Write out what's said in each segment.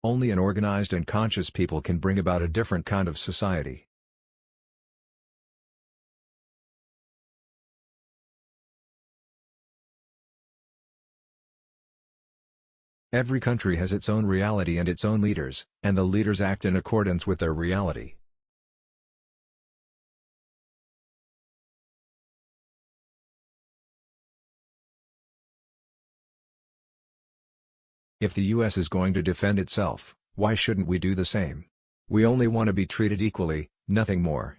Only an organized and conscious people can bring about a different kind of society. Every country has its own reality and its own leaders, and the leaders act in accordance with their reality. If the US is going to defend itself, why shouldn't we do the same? We only want to be treated equally, nothing more.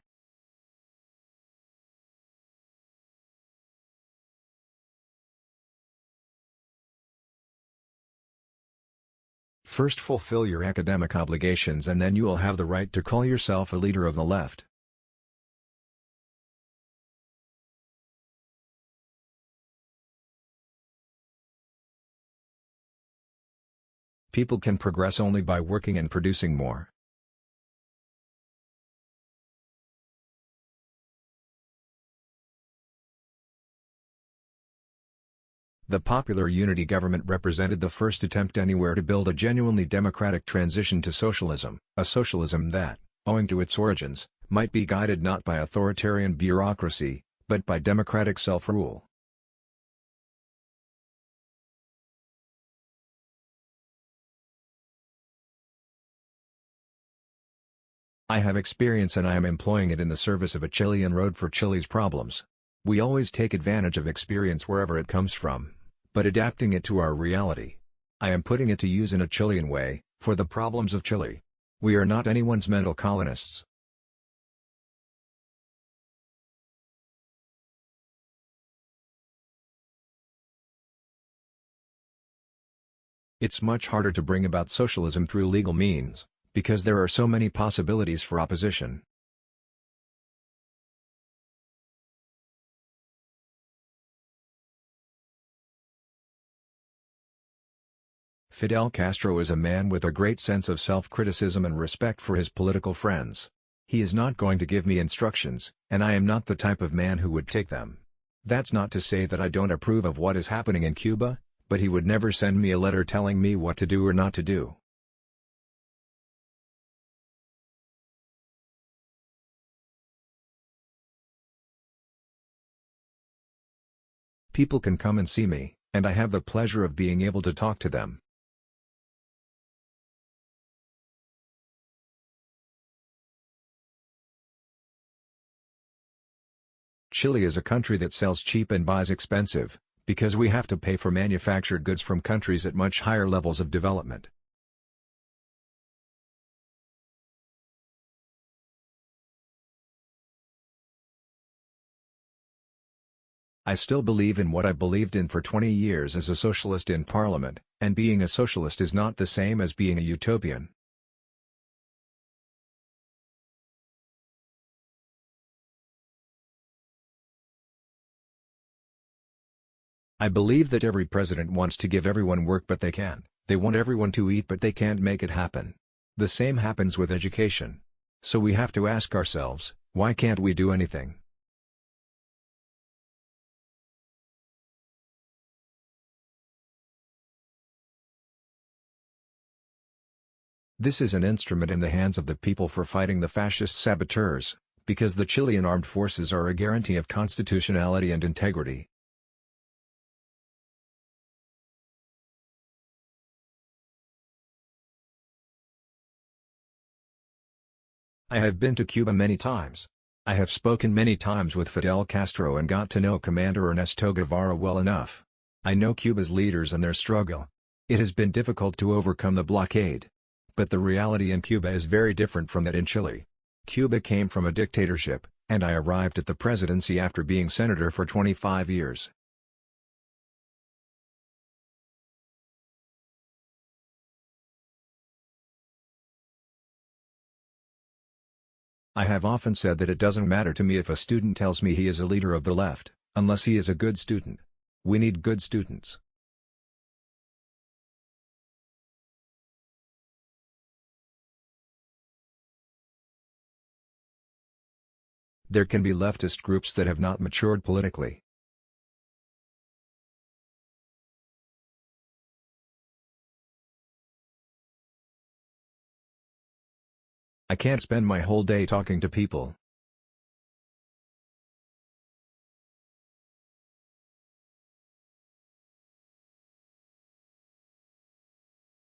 First fulfill your academic obligations and then you will have the right to call yourself a leader of the left. People can progress only by working and producing more. The popular unity government represented the first attempt anywhere to build a genuinely democratic transition to socialism, a socialism that, owing to its origins, might be guided not by authoritarian bureaucracy, but by democratic self-rule. I have experience and I am employing it in the service of a Chilean road for Chile's problems. We always take advantage of experience wherever it comes from, but adapting it to our reality. I am putting it to use in a Chilean way, for the problems of Chile. We are not anyone's mental colonists. It's much harder to bring about socialism through legal means, because there are so many possibilities for opposition. Fidel Castro is a man with a great sense of self-criticism and respect for his political friends. He is not going to give me instructions, and I am not the type of man who would take them. That's not to say that I don't approve of what is happening in Cuba, but he would never send me a letter telling me what to do or not to do. People can come and see me, and I have the pleasure of being able to talk to them. Chile is a country that sells cheap and buys expensive, because we have to pay for manufactured goods from countries at much higher levels of development. I still believe in what I believed in for 20 years as a socialist in parliament, and being a socialist is not the same as being a utopian. I believe that every president wants to give everyone work but they can't. They want everyone to eat but they can't make it happen. The same happens with education. So we have to ask ourselves, why can't we do anything? This is an instrument in the hands of the people for fighting the fascist saboteurs, because the Chilean armed forces are a guarantee of constitutionality and integrity. I have been to Cuba many times. I have spoken many times with Fidel Castro and got to know Commander Ernesto Guevara well enough. I know Cuba's leaders and their struggle. It has been difficult to overcome the blockade. But the reality in Cuba is very different from that in Chile. Cuba came from a dictatorship, and I arrived at the presidency after being senator for 25 years. I have often said that it doesn't matter to me if a student tells me he is a leader of the left, unless he is a good student. We need good students. There can be leftist groups that have not matured politically. I can't spend my whole day talking to people.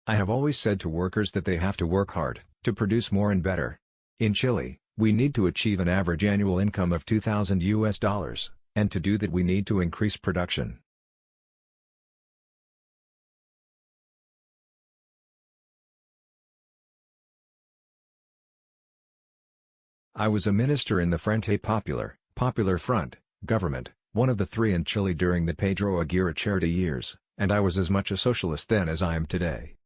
I have always said to workers that they have to work hard, to produce more and better. In Chile, we need to achieve an average annual income of $2,000, and to do that we need to increase production. I was a minister in the Frente Popular Front, government, one of the three in Chile during the Pedro Aguirre Cerda years, and I was as much a socialist then as I am today.